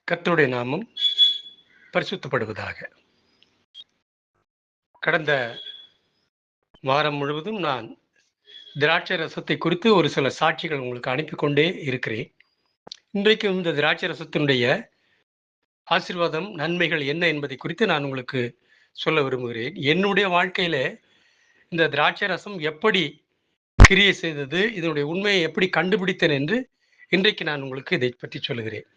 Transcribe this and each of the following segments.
கர்த்தருடைய நாமம் பரிசுத்தப்படுவதாக. கடந்த வாரம் முழுவதும் நான் திராட்சை ரசத்தை குறித்து ஒரு சில சாட்சிகள் உங்களுக்கு அனுப்பி கொண்டே இருக்கிறேன். இன்றைக்கும் இந்த திராட்சை ரசத்தினுடைய ஆசீர்வாதம், நன்மைகள் என்ன என்பதை குறித்து நான் உங்களுக்கு சொல்ல விரும்புகிறேன். என்னுடைய வாழ்க்கையில இந்த திராட்சை ரசம் எப்படி கிரியை செய்தது, இதனுடைய உண்மையை எப்படி கண்டுபிடித்தேன் என்று இன்றைக்கு நான் உங்களுக்கு இதை பற்றி சொல்லுகிறேன்.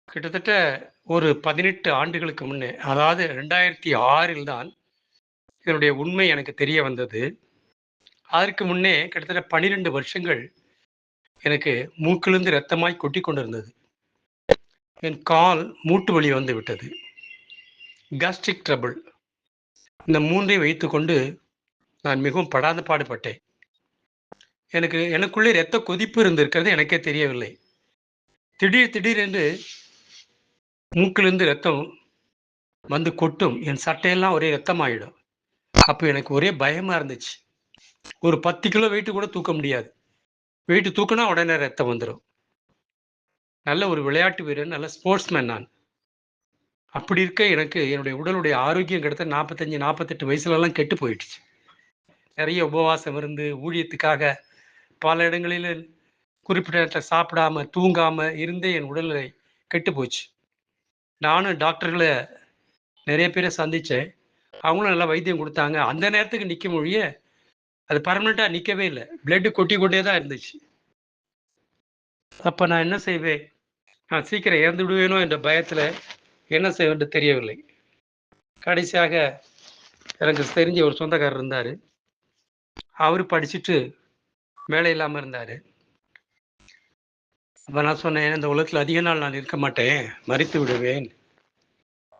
கிட்டத்தட்ட ஒரு 18 ஆண்டுகளுக்கு முன்னே, அதாவது 2006 தான் இதனுடைய உண்மை எனக்கு தெரிய வந்தது. அதற்கு முன்னே கிட்டத்தட்ட 12 வருஷங்கள் எனக்கு மூக்கிலிருந்து இரத்தமாய் கொட்டி கொண்டிருந்தது. என் கால் மூட்டு வலி வந்து விட்டது. கேஸ்ட்ரிக் ட்ரபிள், இந்த மூன்றையும் வைத்துக்கொண்டு நான் மிகவும் படாத பாடுபட்டேன். எனக்குள்ளே இரத்த கொதிப்பு இருந்திருக்கிறது எனக்கே தெரியவில்லை. திடீரென்று மூக்கிலிருந்து ரத்தம் வந்து கொட்டும். என் சட்டையெல்லாம் ஒரே ரத்தமாயிடும். அப்போ எனக்கு ஒரே பயமா இருந்துச்சு. ஒரு 10 கிலோ வெயிட் கூட தூக்க முடியாது. வெயிட் தூக்கினா உடனே ரத்தம் வந்துடும். நல்ல ஒரு விளையாட்டு வீரன், நல்ல ஸ்போர்ட்ஸ்மேன் நான். அப்படி இருக்க எனக்கு என்னுடைய உடலுடைய ஆரோக்கியம் கிட்ட 45, 48 வயசுலலாம் கெட்டு போயிடுச்சு. நிறைய உபவாசம் இருந்து ஊழியத்துக்காக பல இடங்களில் குறிப்பிட்ட நேரத்தில் சாப்பிடாம தூங்காம இருந்தே என் உடல்நிலை கெட்டு போச்சு. நானும் டாக்டர்களை நிறைய பேரை சந்தித்தேன். அவங்களும் நல்லா வைத்தியம் கொடுத்தாங்க. அந்த நேரத்துக்கு நிற்க ஒழிய அது பர்மனெண்ட்டாக நிற்கவே இல்லை. பிளட்டு கொட்டி கொண்டே தான் இருந்துச்சு. அப்போ நான் என்ன செய்வேன்? நான் சீக்கிரம் இறந்து விடுவேனோ என்ற பயத்தில் என்ன செய்வேன்னு தெரியவில்லை. கடைசியாக எனக்கு தெரிஞ்ச ஒரு சொந்தக்காரர் இருந்தார். அவர் படிச்சுட்டு வேலை இல்லாமல் இருந்தார். அப்போ நான் சொன்னேன், இந்த உலகத்தில் அதிக நாள் நான் இருக்க மாட்டேன், மறித்து விடுவேன்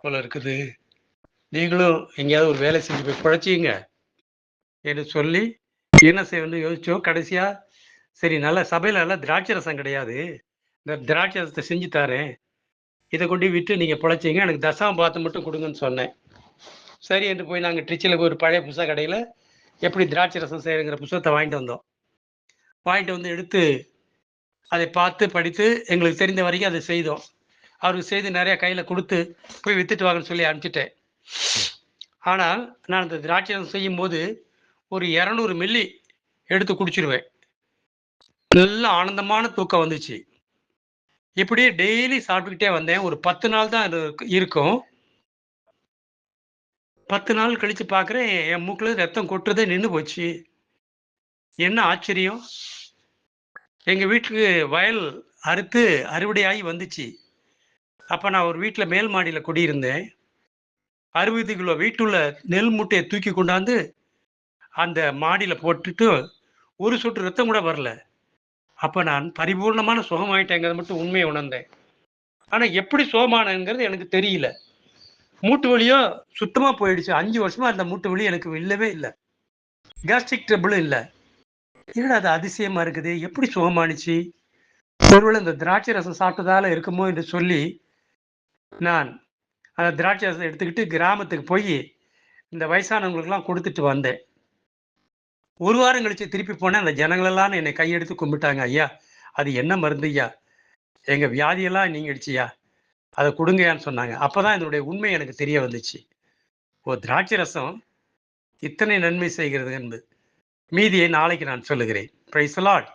போல இருக்குது, நீங்களும் எங்கேயாவது ஒரு வேலை செஞ்சு போய் பிழைச்சிங்க என்று சொல்லி என்ன செய்யணும்னு யோசித்தோம். கடைசியாக சரி, நல்ல சபையில் நல்லா திராட்சை ரசம் கிடையாது, இந்த திராட்சை ரசத்தை செஞ்சு தரேன், இதை கொண்டு விட்டு நீங்கள் பிழைச்சிங்க, எனக்கு தசம பாத்து மட்டும் கொடுங்கன்னு சொன்னேன். சரி என்று போய் நாங்கள் ட்ரிச்சியில் போய் ஒரு பழைய புத்தக கடையில் எப்படி திராட்சை ரசம் செய்யணுங்கிற புத்தகத்தை வாங்கிட்டு வந்தோம். வாங்கிட்டு வந்து எடுத்து அதை பார்த்து படித்து எங்களுக்கு தெரிந்த வரைக்கும் அதை செய்தோம். அவருக்கு செய்து நிறையா கையில் கொடுத்து போய் வித்துட்டு வாங்கன்னு சொல்லி அனுப்பிச்சிட்டேன். ஆனால் நான் அந்த திராட்சை ரசம் செய்யும்போது ஒரு 200 மில்லி எடுத்து குடிச்சிருவேன். நல்ல ஆனந்தமான தூக்கம் வந்துச்சு. இப்படியே டெய்லி சாப்பிட்டுக்கிட்டே வந்தேன். ஒரு 10 நாள் தான் இருக்கும். 10 நாள் கழித்து பார்க்குறேன், என் மூக்கில் ரத்தம் கொட்டுறதே நின்று போச்சு. என்ன ஆச்சரியம்! எங்கள் வீட்டுக்கு வயல் அறுத்து அறுவடையாகி வந்துச்சு. அப்போ நான் ஒரு வீட்டில் மேல் மாடியில் குடியிருந்தேன். 60 கிலோ வெயிட்டுள்ள நெல் மூட்டையை தூக்கி கொண்டாந்து அந்த மாடியில் போட்டுட்டு ஒரு சொட்டு ரத்தம் கூட வரல. அப்போ நான் பரிபூர்ணமான சுகமாயிட்டேங்கிறத மட்டும் உண்மையை உணர்ந்தேன். ஆனால் எப்படி சுகமானங்கிறது எனக்கு தெரியல. மூட்டு வலியோ சுத்தமாக போயிடுச்சு. 5 வருஷமா அந்த மூட்டு வலி எனக்கு இல்லவே இல்லை. கேஸ்ட்ரிக் ட்ரபிளும் இல்லை. என்னடா அது அதிசயமா இருக்குது, எப்படி சுகமானுச்சு? ஒருவேளை இந்த திராட்சை ரசம் சாப்பிட்டதால இருக்குமோ என்று சொல்லி நான் அந்த திராட்சை ரசம் எடுத்துக்கிட்டு கிராமத்துக்கு போய் இந்த வயசானவங்களுக்கெல்லாம் கொடுத்துட்டு வந்தேன். ஒரு வாரம் கழிச்சு திருப்பி போனேன். அந்த ஜனங்களெல்லாம் என்னை கையெடுத்து கும்பிட்டாங்க. ஐயா, அது என்ன மருந்து ஐயா, எங்கள் வியாதியெல்லாம் நீங்கிடுச்சியா, அதை கொடுங்கயான்னு சொன்னாங்க. அப்போதான் இதனுடைய உண்மை எனக்கு தெரிய வந்துச்சு. ஓ, திராட்சை ரசம் இத்தனை நன்மை செய்கிறது என்பது. மீதியை நாளைக்கு நான் சொல்லுகிறேன். Praise the Lord.